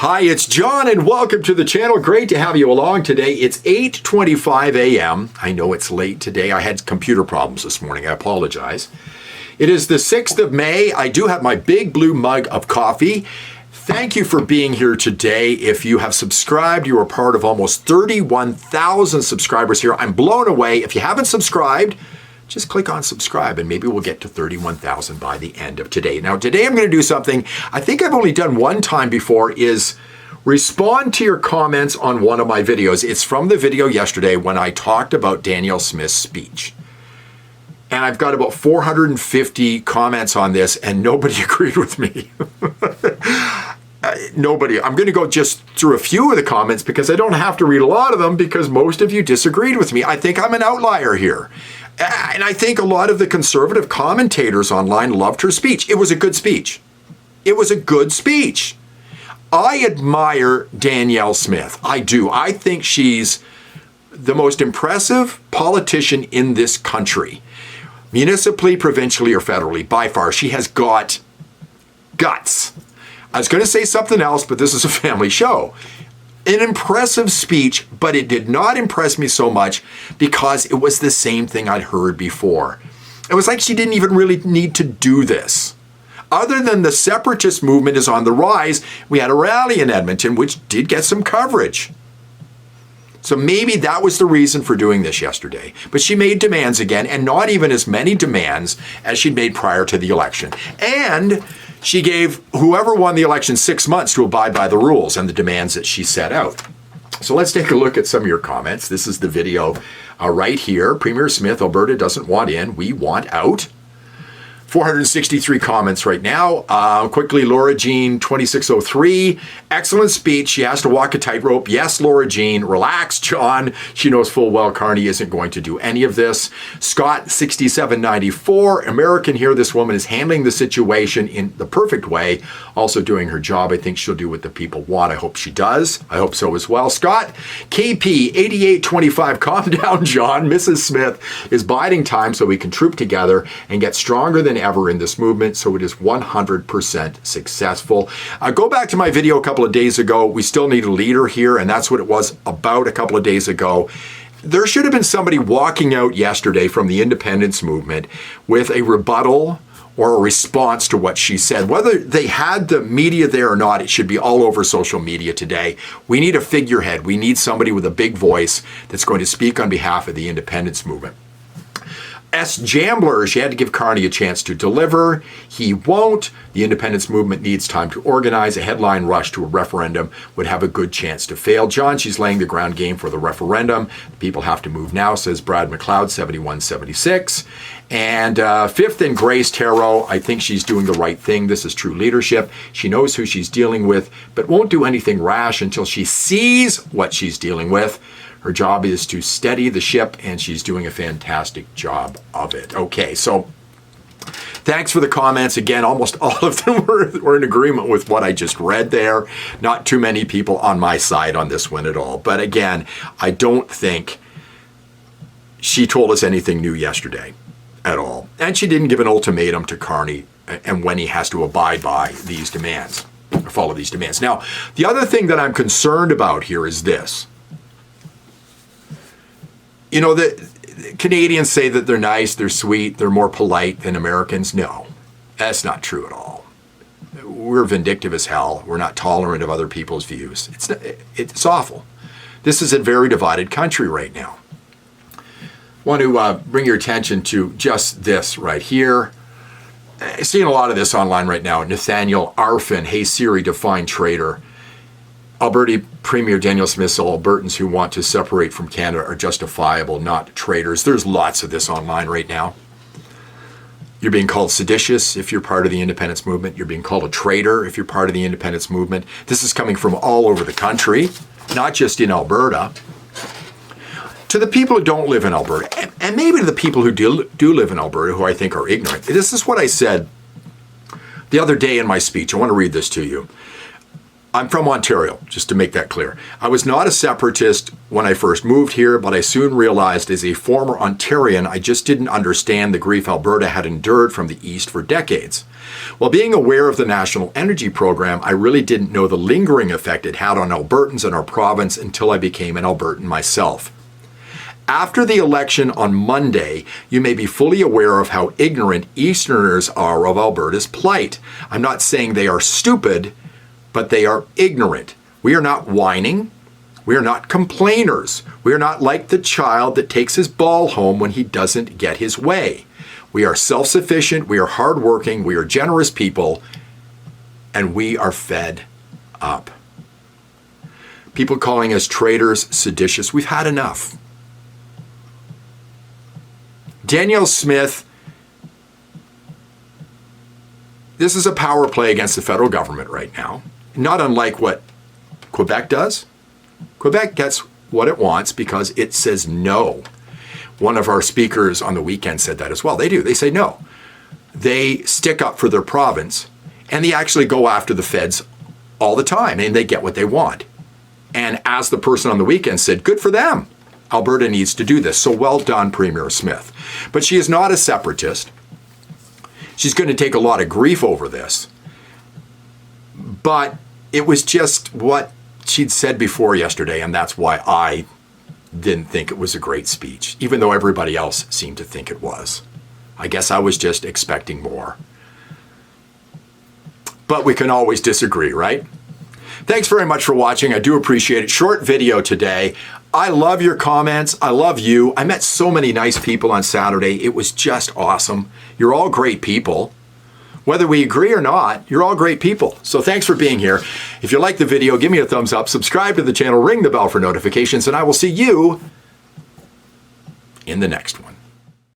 Hi, it's John and welcome to the channel. Great to have you along today. It's 8:25 a.m. I know it's late today. I had computer problems this morning. I apologize. It is the 6th of May. I do have my big blue mug of coffee. Thank you for being here today. If you have subscribed, you are part of almost 31,000 subscribers here. I'm blown away. If you haven't subscribed, just click on subscribe and maybe we'll get to 31,000 by the end of today. Now, today I'm going to do something I think I've only done one time before, is respond to your comments on one of my videos. It's from the video yesterday when I talked about Danielle Smith's speech. And I've got about 450 comments on this and nobody agreed with me. Nobody. I'm going to go just through a few of the comments because I don't have to read a lot of them because most of you disagreed with me. I think I'm an outlier here. And I think a lot of the conservative commentators online loved her speech. It was a good speech. It was a good speech. I admire Danielle Smith. I do. I think she's the most impressive politician in this country. Municipally, provincially, or federally, by far. She has got guts. I was going to say something else, but this is a family show. An impressive speech, but it did not impress me so much because it was the same thing I'd heard before. It was like she didn't even really need to do this. Other than the separatist movement is on the rise, we had a rally in Edmonton, which did get some coverage. So maybe that was the reason for doing this yesterday. But she made demands again, and not even as many demands as she'd made prior to the election. And she gave whoever won the election 6 months to abide by the rules and the demands that she set out. So let's take a look at some of your comments. This is the video right here. Premier Smith, Alberta doesn't want in, we want out. 463 comments right now. Quickly, Laura Jean 2603. Excellent speech. She has to walk a tightrope. Yes, Laura Jean. Relax, John. She knows full well Carney isn't going to do any of this. Scott 6794. American here. This woman is handling the situation in the perfect way. Also doing her job. I think she'll do what the people want. I hope she does. I hope so as well. Scott KP 8825. Calm down, John. Mrs. Smith is biding time so we can troop together and get stronger than ever in this movement, so it is 100% successful. Go back to my video a couple of days ago. We still need a leader here, and that's what it was about a couple of days ago. There should have been somebody walking out yesterday from the independence movement with a rebuttal or a response to what she said. Whether they had the media there or not, it should be all over social media today. We need a figurehead. We need somebody with a big voice that's going to speak on behalf of the independence movement. S. Jamblers, you had to give Carney a chance to deliver. He won't. The independence movement needs time to organize. A headline rush to a referendum would have a good chance to fail. John, she's laying the ground game for the referendum. The people have to move now, says Brad McLeod, 7176. And fifth in Grace Tarot, I think she's doing the right thing. This is true leadership. She knows who she's dealing with, but won't do anything rash until she sees what she's dealing with. Her job is to steady the ship, and she's doing a fantastic job of it. Okay, so thanks for the comments. Again, almost all of them were in agreement with what I just read there. Not too many people on my side on this one at all. But again, I don't think she told us anything new yesterday at all. And she didn't give an ultimatum to Carney and when he has to abide by these demands, or follow these demands. Now, the other thing that I'm concerned about here is this. You know, the Canadians say that they're nice, they're sweet, they're more polite than Americans. No, that's not true at all. We're vindictive as hell. We're not tolerant of other people's views. It's awful. This is a very divided country right now. I want to bring your attention to just this right here. I'm seeing a lot of this online right now. Nathaniel Arfin, hey Siri, define traitor. Alberta Premier Danielle Smith said Albertans who want to separate from Canada are justifiable, not traitors. There's lots of this online right now. You're being called seditious if you're part of the independence movement. You're being called a traitor if you're part of the independence movement. This is coming from all over the country, not just in Alberta. To the people who don't live in Alberta, and maybe to the people who do live in Alberta, who I think are ignorant, this is what I said the other day in my speech. I want to read this to you. I'm from Ontario, just to make that clear. I was not a separatist when I first moved here, but I soon realized as a former Ontarian, I just didn't understand the grief Alberta had endured from the East for decades. While being aware of the National Energy Program, I really didn't know the lingering effect it had on Albertans and our province until I became an Albertan myself. After the election on Monday, you may be fully aware of how ignorant Easterners are of Alberta's plight. I'm not saying they are stupid, but they are ignorant. We are not whining. We are not complainers. We are not like the child that takes his ball home when he doesn't get his way. We are self-sufficient. We are hardworking. We are generous people. And we are fed up. People calling us traitors, seditious. We've had enough. Danielle Smith, this is a power play against the federal government right now. Not unlike what Quebec does. Quebec gets what it wants because it says no. One of our speakers on the weekend said that as well. They do. They say no. They stick up for their province, and they actually go after the feds all the time, and they get what they want. And as the person on the weekend said, good for them. Alberta needs to do this. So well done, Premier Smith. But she is not a separatist. She's going to take a lot of grief over this. But it was just what she'd said before yesterday, and that's why I didn't think it was a great speech, even though everybody else seemed to think it was. I guess I was just expecting more. But we can always disagree, right? Thanks very much for watching. I do appreciate it. Short video today. I love your comments. I love you. I met so many nice people on Saturday. It was just awesome. You're all great people. Whether we agree or not, you're all great people. So thanks for being here. If you like the video, give me a thumbs up, subscribe to the channel, ring the bell for notifications, and I will see you in the next one.